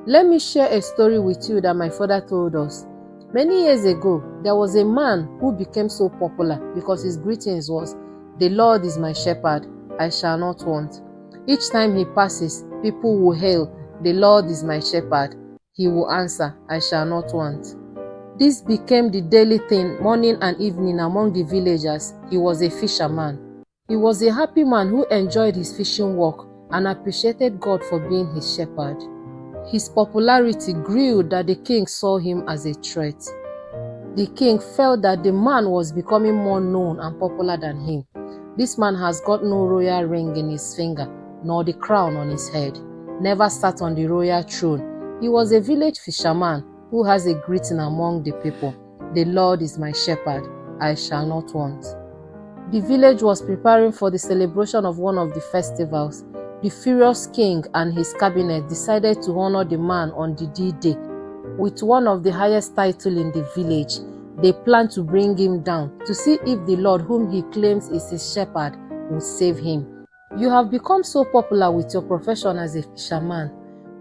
Let me share a story with you that my father told us. Many years ago, there was a man who became so popular because his greetings was, "The Lord is my shepherd, I shall not want." Each time he passes, people will hail, "The Lord is my shepherd." He will answer, "I shall not want." This became the daily thing morning and evening among the villagers. He was a fisherman. He was a happy man who enjoyed his fishing work and appreciated God for being his shepherd. His popularity grew that the king saw him as a threat. The king felt that the man was becoming more known and popular than him. This man has got no royal ring in his finger, nor the crown on his head, never sat on the royal throne. He was a village fisherman who has a greeting among the people, "The Lord is my shepherd, I shall not want." The village was preparing for the celebration of one of the festivals. The furious king and his cabinet decided to honor the man on the D-Day with one of the highest titles in the village. They planned to bring him down to see if the Lord, whom he claims is his shepherd, will save him. You have become so popular with your profession as a fisherman.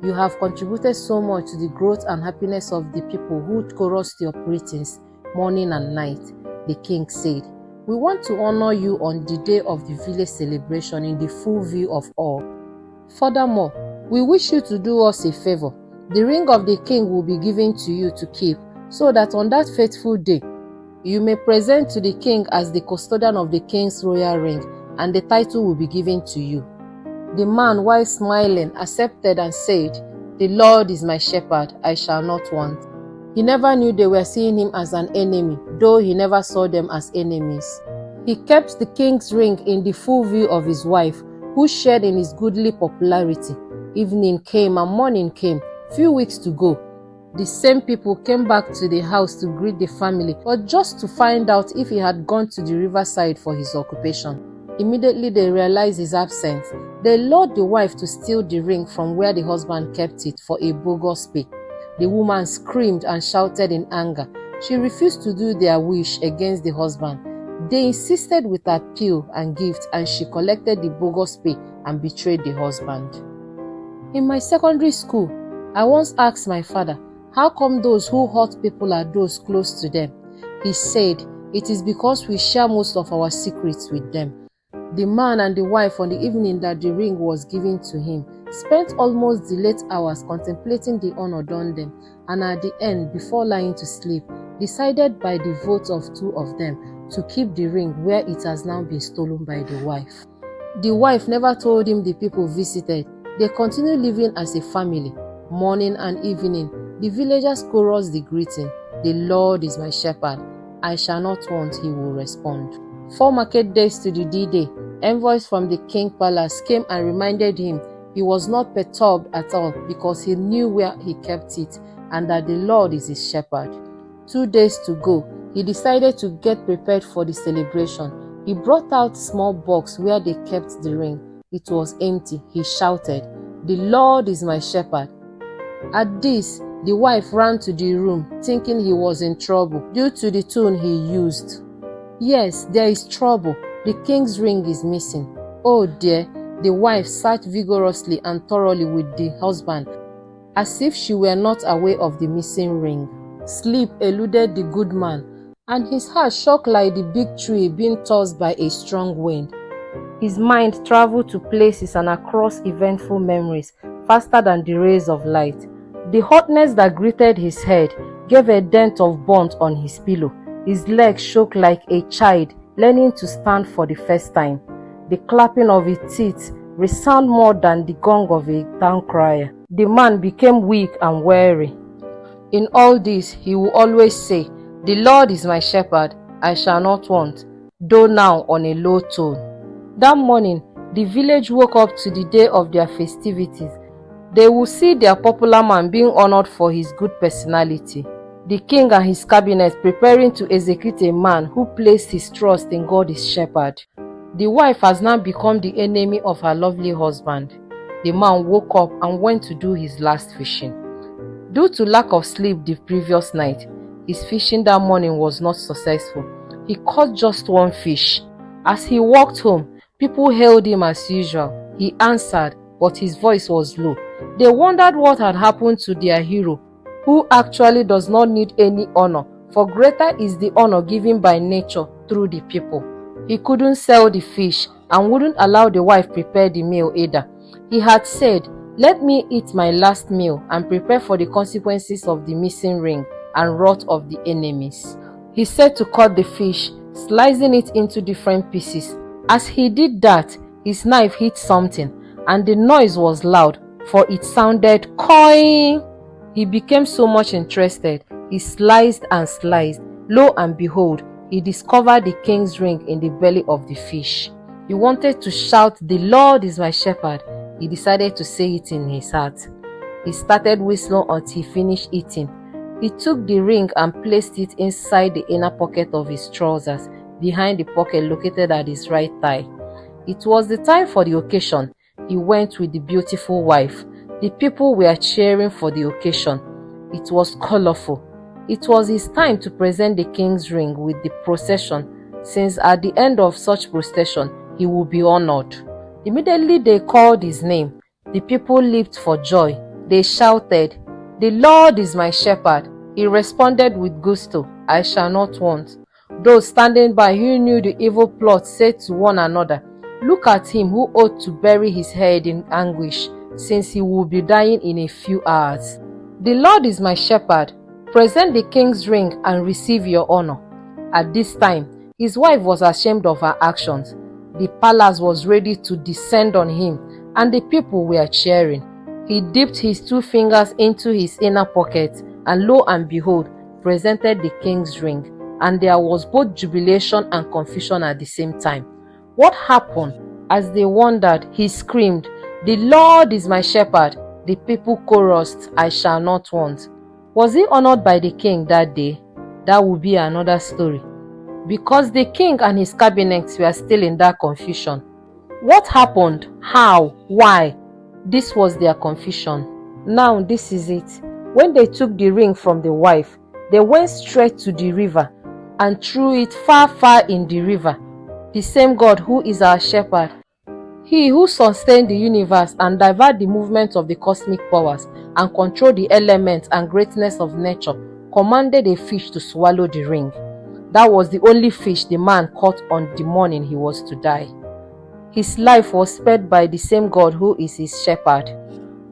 You have contributed so much to the growth and happiness of the people who chorus your greetings morning and night, the king said. We want to honor you on the day of the village celebration in the full view of all. Furthermore, we wish you to do us a favor. The ring of the king will be given to you to keep, so that on that fateful day, you may present to the king as the custodian of the king's royal ring, and the title will be given to you. The man, while smiling, accepted and said, "The Lord is my shepherd, I shall not want." He never knew they were seeing him as an enemy, though he never saw them as enemies. He kept the king's ring in the full view of his wife, who shared in his goodly popularity. Evening came and morning came, few weeks to go. The same people came back to the house to greet the family, but just to find out if he had gone to the riverside for his occupation. Immediately they realized his absence. They lured the wife to steal the ring from where the husband kept it for a bogus pay. The woman screamed and shouted in anger. She refused to do their wish against the husband. They insisted with appeal and gift, and she collected the bogus pay and betrayed the husband. In my secondary school, I once asked my father, how come those who hurt people are those close to them? He said, it is because we share most of our secrets with them. The man and the wife, on the evening that the ring was given to him, spent almost the late hours contemplating the honor done them, and at the end, before lying to sleep, decided by the vote of two of them to keep the ring where it has now been stolen by the wife. The wife never told him the people visited. They continued living as a family. Morning and evening, the villagers chorused the greeting, "The Lord is my shepherd, I shall not want," he will respond. 4 market days to the D-Day, envoys from the king palace came and reminded him he was not perturbed at all because he knew where he kept it and that the Lord is his shepherd. 2 days to go, he decided to get prepared for the celebration. He brought out a small box where they kept the ring. It was empty. He shouted, "The Lord is my shepherd." At this, the wife ran to the room, thinking he was in trouble due to the tone he used. "Yes, there is trouble. The king's ring is missing." "Oh dear." The wife searched vigorously and thoroughly with the husband, as if she were not aware of the missing ring. Sleep eluded the good man, and his heart shook like the big tree being tossed by a strong wind. His mind traveled to places and across eventful memories faster than the rays of light. The hotness that greeted his head gave a dent of burnt on his pillow. His legs shook like a child learning to stand for the first time. The clapping of his teeth resounded more than the gong of a town crier. The man became weak and weary. In all this, he will always say, "The Lord is my shepherd, I shall not want," though now on a low tone. That morning, the village woke up to the day of their festivities. They will see their popular man being honored for his good personality. The king and his cabinet preparing to execute a man who placed his trust in God his shepherd. The wife has now become the enemy of her lovely husband. The man woke up and went to do his last fishing. Due to lack of sleep the previous night, his fishing that morning was not successful. He caught just 1 fish. As he walked home, people hailed him as usual. He answered, but his voice was low. They wondered what had happened to their hero, who actually does not need any honor, for greater is the honor given by nature through the people. He couldn't sell the fish and wouldn't allow the wife prepare the meal either. He had said, "Let me eat my last meal and prepare for the consequences of the missing ring and wrath of the enemies." He said to cut the fish, slicing it into different pieces. As he did that, his knife hit something, and the noise was loud, for it sounded "coing." He became so much interested, he sliced and sliced. Lo and behold, he discovered the king's ring in the belly of the fish. He wanted to shout, "The Lord is my shepherd." He decided to say it in his heart. He started whistling until he finished eating. He took the ring and placed it inside the inner pocket of his trousers, behind the pocket located at his right thigh. It was the time for the occasion. He went with the beautiful wife. The people were cheering for the occasion. It was colorful. It was his time to present the king's ring with the procession, since at the end of such procession, he would be honored. Immediately they called his name. The people leaped for joy. They shouted, "The Lord is my shepherd." He responded with gusto, "I shall not want." Those standing by who knew the evil plot said to one another, "Look at him who ought to bury his head in anguish, since he will be dying in a few hours. The Lord is my shepherd. Present the king's ring and receive your honor." At this time, his wife was ashamed of her actions. The palace was ready to descend on him, and the people were cheering. He dipped his 2 fingers into his inner pocket, and lo and behold, presented the king's ring, and there was both jubilation and confusion at the same time. What happened? As they wondered, he screamed, "The Lord is my shepherd." The people chorused, "I shall not want." Was he honored by the king that day? That would be another story. Because the king and his cabinets were still in that confusion. What happened? How? Why? This was their confusion. Now this is it. When they took the ring from the wife, they went straight to the river and threw it far, far in the river. The same God who is our shepherd, he who sustained the universe and divert the movement of the cosmic powers and control the elements and greatness of nature, commanded a fish to swallow the ring. That was the only fish the man caught on the morning he was to die. His life was spared by the same God who is his shepherd.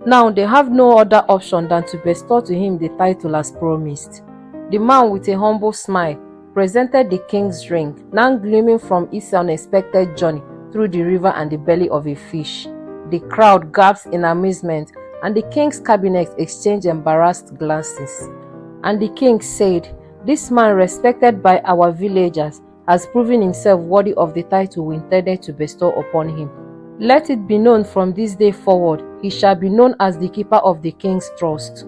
Now they have no other option than to bestow to him the title as promised. The man, with a humble smile, presented the king's ring, now gleaming from its unexpected journey through the river and the belly of a fish. The crowd gasped in amazement, and the king's cabinet exchanged embarrassed glances. And the king said, "This man, respected by our villagers, has proven himself worthy of the title we intended to bestow upon him. Let it be known from this day forward, he shall be known as the keeper of the king's trust."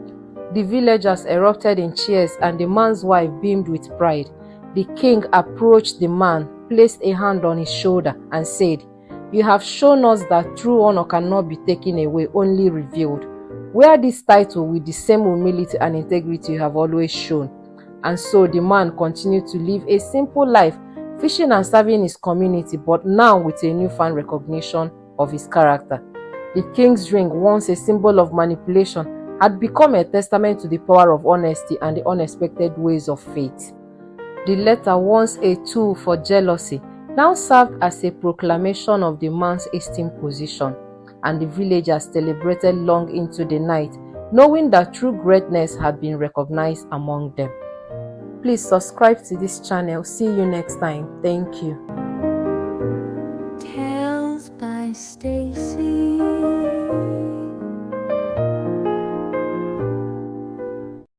The villagers erupted in cheers, and the man's wife beamed with pride. The king approached the man, placed a hand on his shoulder, and said, "You have shown us that true honor cannot be taken away, only revealed. Wear this title with the same humility and integrity you have always shown." And so the man continued to live a simple life, fishing and serving his community, but now with a newfound recognition of his character. The king's ring, once a symbol of manipulation, had become a testament to the power of honesty and the unexpected ways of fate. The letter, once a tool for jealousy, now served as a proclamation of the man's esteemed position, and the villagers celebrated long into the night, knowing that true greatness had been recognized among them. Please subscribe to this channel. See you next time. Thank you. Tales by Stacey.